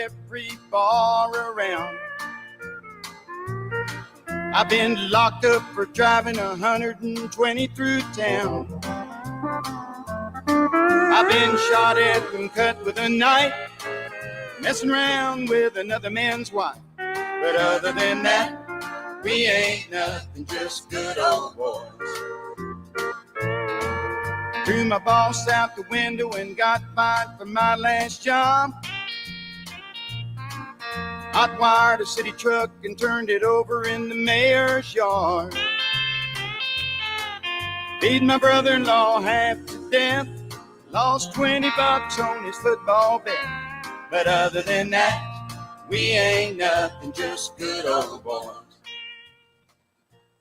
every bar around. I've been locked up for driving 120 through town. I've been shot at and cut with a knife, messing around with another man's wife. But other than that, we ain't nothing, just good old boys. Threw my boss out the window and got fired for my last job. Hot wired a city truck and turned it over in the mayor's yard. Beat my brother-in-law half to death. Lost $20 on his football bet. But other than that, we ain't nothing, just good old boys.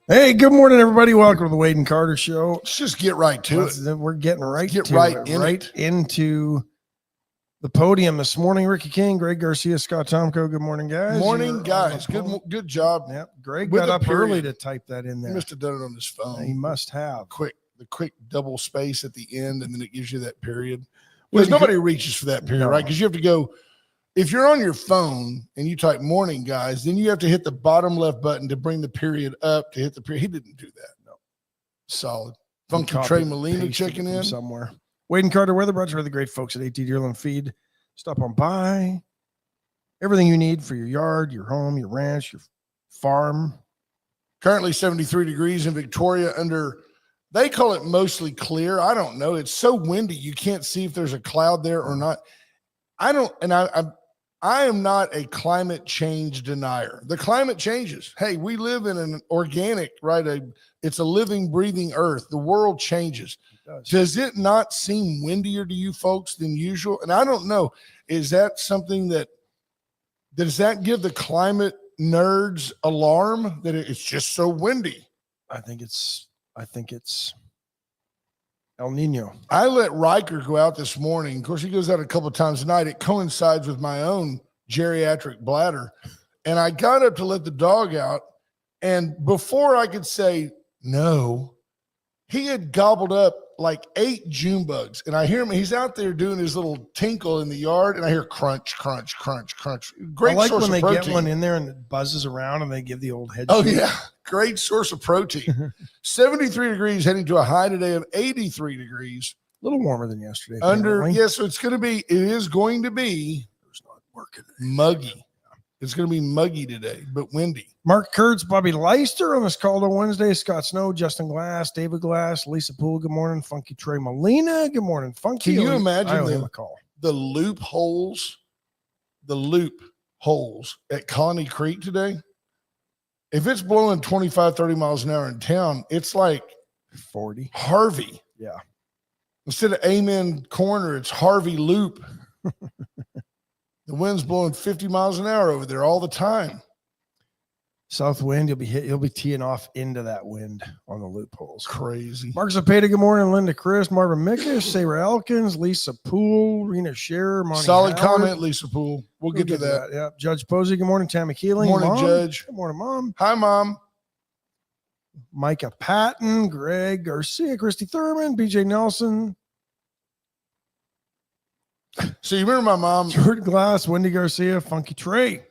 Hey, good morning, everybody. Welcome to the Wade and Carter Show. Let's just get right to it. We're getting right into the podium this morning. Ricky King, Greg Garcia, Scott Tomko. Good morning, guys. Morning, guys. Good job. Yep. Greg got up early to type that in there. He must have done it on his phone. He must have. The quick double space at the end, and then it gives you that period. Because nobody reaches for that period, right? Because you have to go. If you're on your phone and you type morning, guys, then you have to hit the bottom left button to bring the period up to hit the period. He didn't do that. No. Solid. Funky Trey Molina checking in. Somewhere. Wade and Carter weather brought to you by the great folks at AT Deerland Feed. Stop on by. Everything you need for your yard, your home, your ranch, your farm. Currently 73 degrees in Victoria under, they call it mostly clear. I don't know. It's so windy. You can't see if there's a cloud there or not. I am not a climate change denier. The climate changes. Hey, we live in an organic, right? It's a living, breathing earth. The world changes. Does it not seem windier to you folks than usual? And I don't know. Is that something does that give the climate nerds alarm that it's just so windy? I think it's El Nino. I let Riker go out this morning. Of course, he goes out a couple of times a night. It coincides with my own geriatric bladder. And I got up to let the dog out. And before I could say no, he had gobbled up like 8 June bugs. And I hear him. He's out there doing his little tinkle in the yard. And I hear crunch, crunch, crunch, crunch. Great source of protein. I like when they get one in there and it buzzes around and they give the old head. Oh, yeah. Great source of protein. 73 degrees heading to a high today of 83 degrees. A little warmer than yesterday. So it's going to be muggy. It's going to be muggy today, but windy. Mark Kurtz, Bobby Leister on this call on Wednesday. Scott Snow, Justin Glass, David Glass, Lisa Puhl. Good morning. Funky Trey Molina. Good morning. Funky. Can you imagine the loopholes at Colony Creek today? If it's blowing 25, 30 miles an hour in town, it's like 40. Harvey. Yeah. Instead of Amen Corner, it's Harvey Loop. The wind's blowing 50 miles an hour over there all the time. South wind, you'll be teeing off into that wind on the loopholes. Crazy. Mark Zapata, good morning. Linda Chris, Marvin Mickish, Sarah Elkins, Lisa Puhl, Rena Scherer, Monty Solid Howard. comment, Lisa Puhl. We'll get to that. Yeah. Judge Posey, good morning. Tammy Keeling. Good morning, Mom. Judge. Good morning, Mom. Hi, Mom. Micah Patton, Greg Garcia, Christy Thurman, BJ Nelson. So you remember my mom? Stuart Glass, Wendy Garcia, Funky Trey.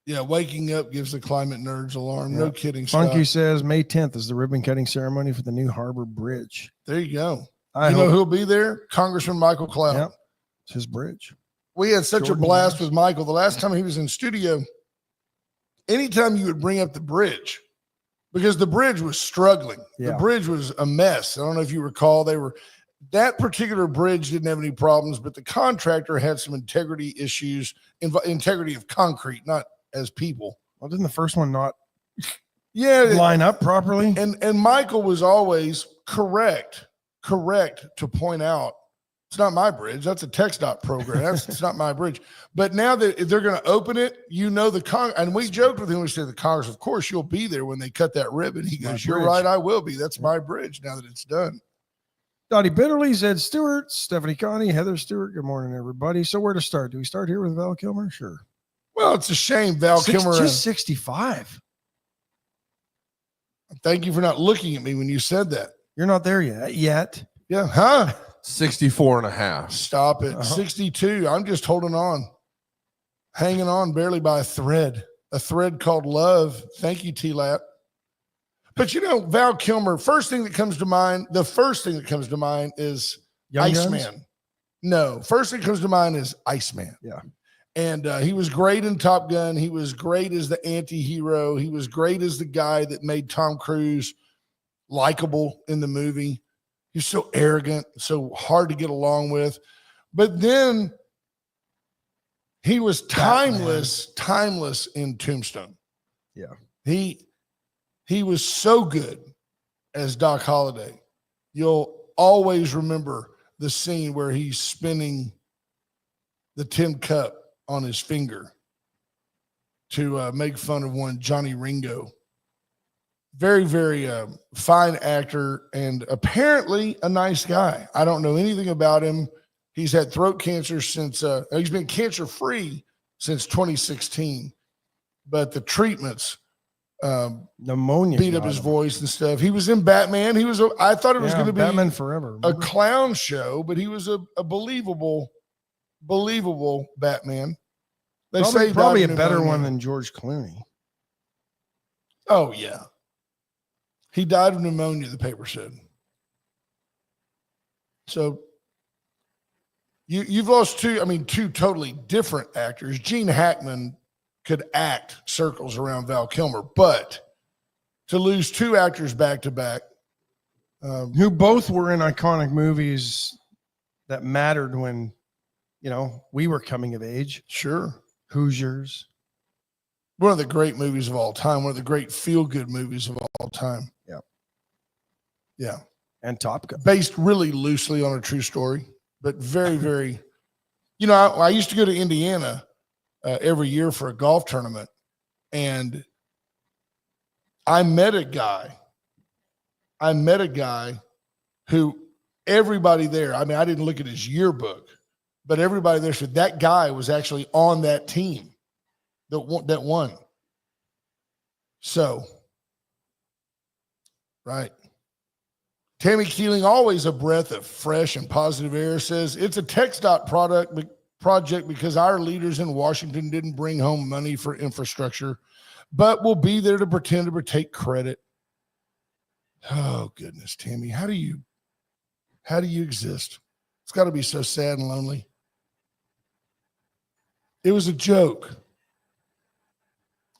Yeah, waking up gives the climate nerds alarm. No kidding. Funky says May 10th is the ribbon cutting ceremony for the new Harbor Bridge. There you go. You know who'll be there? Congressman Michael Cloud. Yep. It's his bridge. We had such a blast with Michael. The last time he was in studio, anytime you would bring up the bridge, because the bridge was struggling. Yeah. The bridge was a mess. I don't know if you recall. That particular bridge didn't have any problems, but the contractor had some integrity issues, integrity of concrete, not as people. Well, didn't the first one not line up properly? And Michael was always correct to point out, it's not my bridge. That's a TxDOT program. It's not my bridge. But now that they're going to open it, and we joked with him, we said, the Congress, of course, you'll be there when they cut that ribbon. He goes, you're right, I will be. That's my bridge now that it's done. Dottie Bitterly, Zed Stewart, Stephanie Connie, Heather Stewart. Good morning, everybody. So where to start? Do we start here with Val Kilmer? Sure. Well, it's a shame Val Kilmer. Just 65. Thank you for not looking at me when you said that. You're not there yet. Yeah. Huh? 64 and a half. Stop it. 62. I'm just holding on. hanging on barely by a thread called love. Thank you, T-Lap. But Val Kilmer, the first thing that comes to mind is Young Iceman. Guns? No, first thing that comes to mind is Iceman. Yeah. And he was great in Top Gun. He was great as the anti-hero. He was great as the guy that made Tom Cruise likable in the movie. He's so arrogant, so hard to get along with. But then he was timeless in Tombstone. Yeah. He was so good as Doc Holliday. You'll always remember the scene where he's spinning the tin cup on his finger to make fun of one Johnny Ringo. Very, very fine actor and apparently a nice guy. I don't know anything about him. He's had throat cancer since he's been cancer-free since 2016, but the treatments pneumonia beat up his voice and stuff. He was in Batman. I thought it was going to be Batman Forever, a clown show, but he was a believable Batman. They say probably a better one than George Clooney. Oh yeah, he died of pneumonia. The paper said. So you've lost two totally different actors. Gene Hackman could act circles around Val Kilmer, but to lose two actors back to back, who both were in iconic movies that mattered when, we were coming of age. Sure. Hoosiers. One of the great movies of all time. One of the great feel-good movies of all time. Yeah. Yeah. And Top Gun. Based really loosely on a true story, but very, very, I used to go to Indiana every year for a golf tournament, and I met a guy who everybody there, I didn't look at his yearbook, but everybody there said that guy was actually on that team that won. So, right. Tammy Keeling, always a breath of fresh and positive air, says it's a TxDOT project because our leaders in Washington didn't bring home money for infrastructure, but will be there to pretend to take credit. Oh goodness, Tammy, how do you exist? It's got to be so sad and lonely. It was a joke.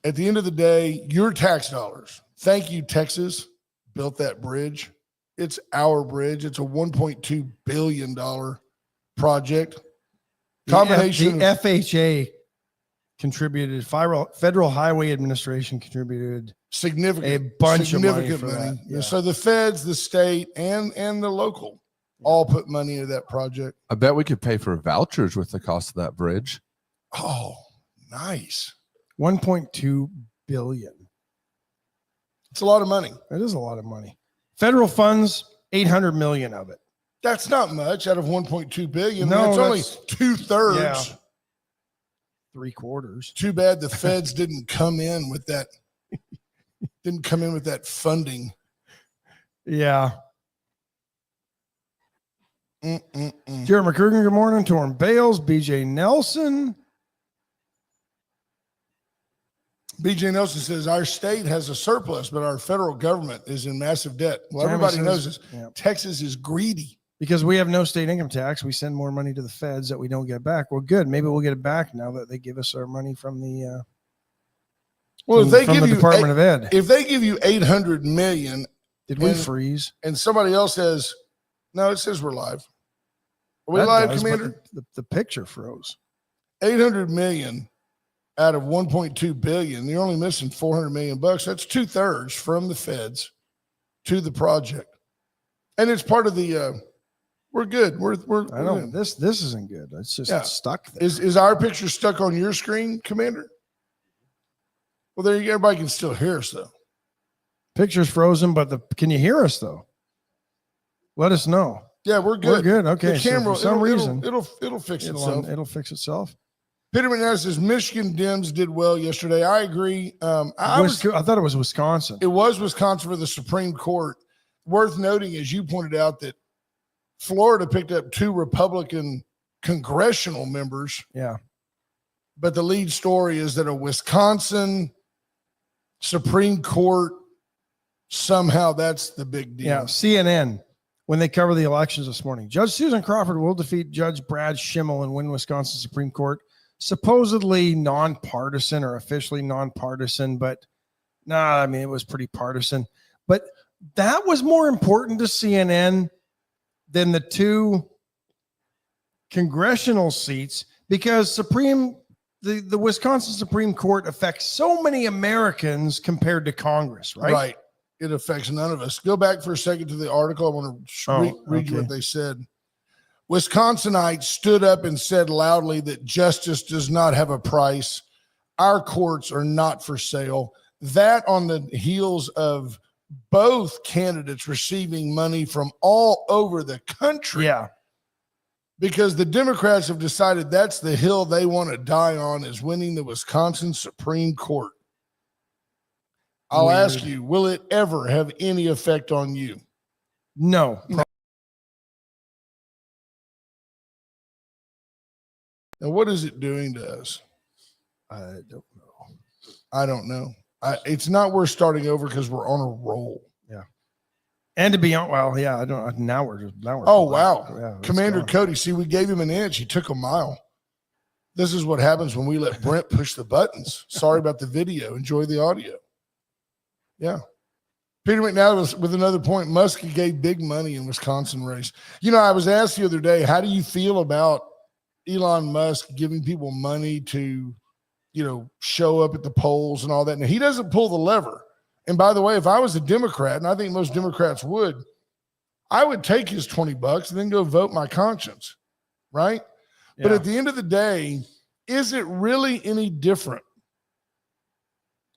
At the end of the day, your tax dollars. Thank you, Texas, built that bridge. It's our bridge. It's a $1.2 billion project. Combination. The FHA contributed. Federal Highway Administration contributed a bunch of money for that. Yeah. So the feds, the state, and the local all put money into that project. I bet we could pay for vouchers with the cost of that bridge. Oh, nice. 1.2 billion. It's a lot of money. That is a lot of money. Federal funds, 800 million of it. That's not much out of 1.2 billion. No, that's only 2/3. Yeah. 3/4. Too bad the feds didn't come in with that. Didn't come in with that funding. Yeah. Jared McCurgan, good morning. Torn Bales, BJ Nelson. BJ Nelson says our state has a surplus, but our federal government is in massive debt. Well, everybody knows this. Yeah. Texas is greedy. Because we have no state income tax. We send more money to the feds that we don't get back. Well, good. Maybe we'll get it back now that they give us our money from the Department of Ed. If they give you $800 million, did we freeze? And somebody else says, no, it says we're live. Are we live, Commander? The picture froze. $800 million out of 1.2 billion. You're only missing $400 million. That's 2/3 from the feds to the project. And it's part of the we're good. We're I know this isn't good. It's just stuck there. Is our picture stuck on your screen, Commander? Well, there you go. Everybody can still hear us though. Picture's frozen, but can you hear us though? Let us know. Yeah, we're good. We're good. Okay. The camera, so for some reason, it'll fix itself. It'll fix itself. Peter McNair says Michigan Dems did well yesterday. I agree. I thought it was Wisconsin. It was Wisconsin for the Supreme Court. Worth noting, as you pointed out, that Florida picked up 2 Republican congressional members. Yeah. But the lead story is that a Wisconsin Supreme Court, somehow that's the big deal. Yeah, CNN, when they cover the elections this morning, Judge Susan Crawford will defeat Judge Brad Schimmel and win Wisconsin Supreme Court. Supposedly nonpartisan or officially nonpartisan, but I mean, it was pretty partisan. But that was more important to CNN than the 2 congressional seats, because the Wisconsin Supreme Court affects so many Americans compared to Congress, right? Right. It affects none of us. Go back for a second to the article. I want to read you what they said. Wisconsinites stood up and said loudly that justice does not have a price. Our courts are not for sale. That on the heels of both candidates receiving money from all over the country. Yeah. Because the Democrats have decided that's the hill they want to die on, is winning the Wisconsin Supreme Court. I'll ask you, will it ever have any effect on you? No. And what is it doing to us? I don't know. I don't know. It's not worth starting over because we're on a roll. Yeah. And to be on, well, yeah, I don't. Now we're. Oh, wow. Yeah, Commander Cody, see, we gave him an inch. He took a mile. This is what happens when we let Brent push the buttons. Sorry about the video. Enjoy the audio. Yeah. Peter McNally with another point. Muskie gave big money in Wisconsin race. You know, I was asked the other day, how do you feel about Elon Musk giving people money to, you know, show up at the polls and all that? Now, he doesn't pull the lever. And by the way, if I was a Democrat, and I think most Democrats would, I would take his $20 and then go vote my conscience, right? Yeah. But at the end of the day, is it really any different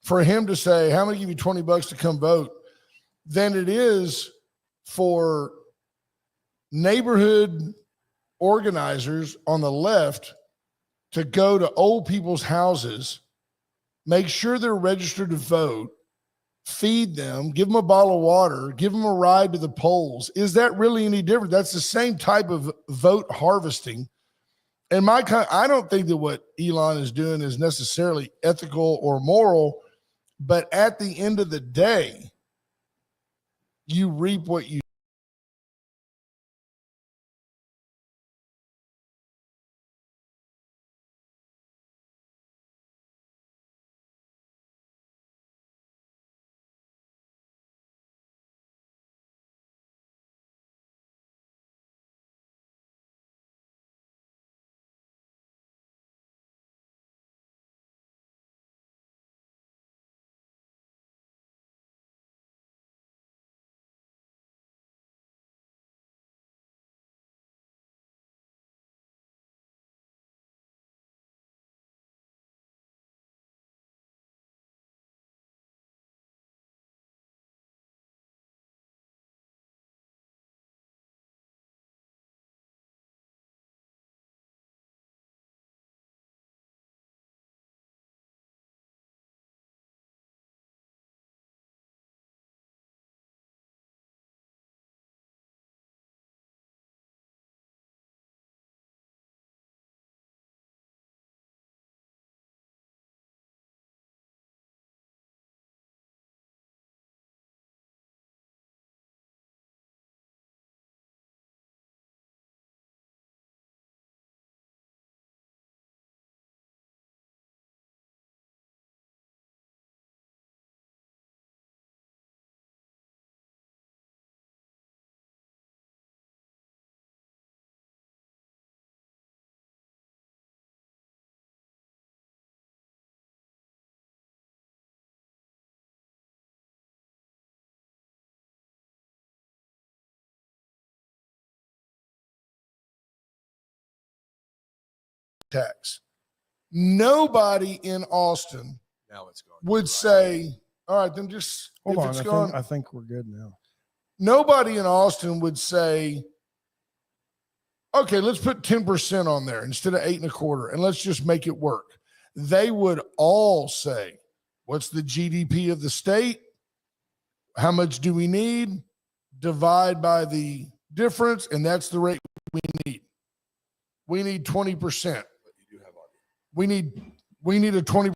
for him to say, how many give you $20 to come vote, than it is for neighborhood organizers on the left to go to old people's houses, make sure they're registered to vote, feed them, give them a bottle of water, give them a ride to the polls? Is that really any different? That's the same type of vote harvesting. And I don't think that what Elon is doing is necessarily ethical or moral, but at the end of the day, you reap what you tax. Nobody in Austin would say, all right, then just hold on. I think we're good now. Nobody in Austin would say, okay, let's put 10% on there instead of 8.25%, and let's just make it work. They would all say, what's the GDP of the state? How much do we need? Divide by the difference, and that's the rate we need. We need 20%. We need we need a 20%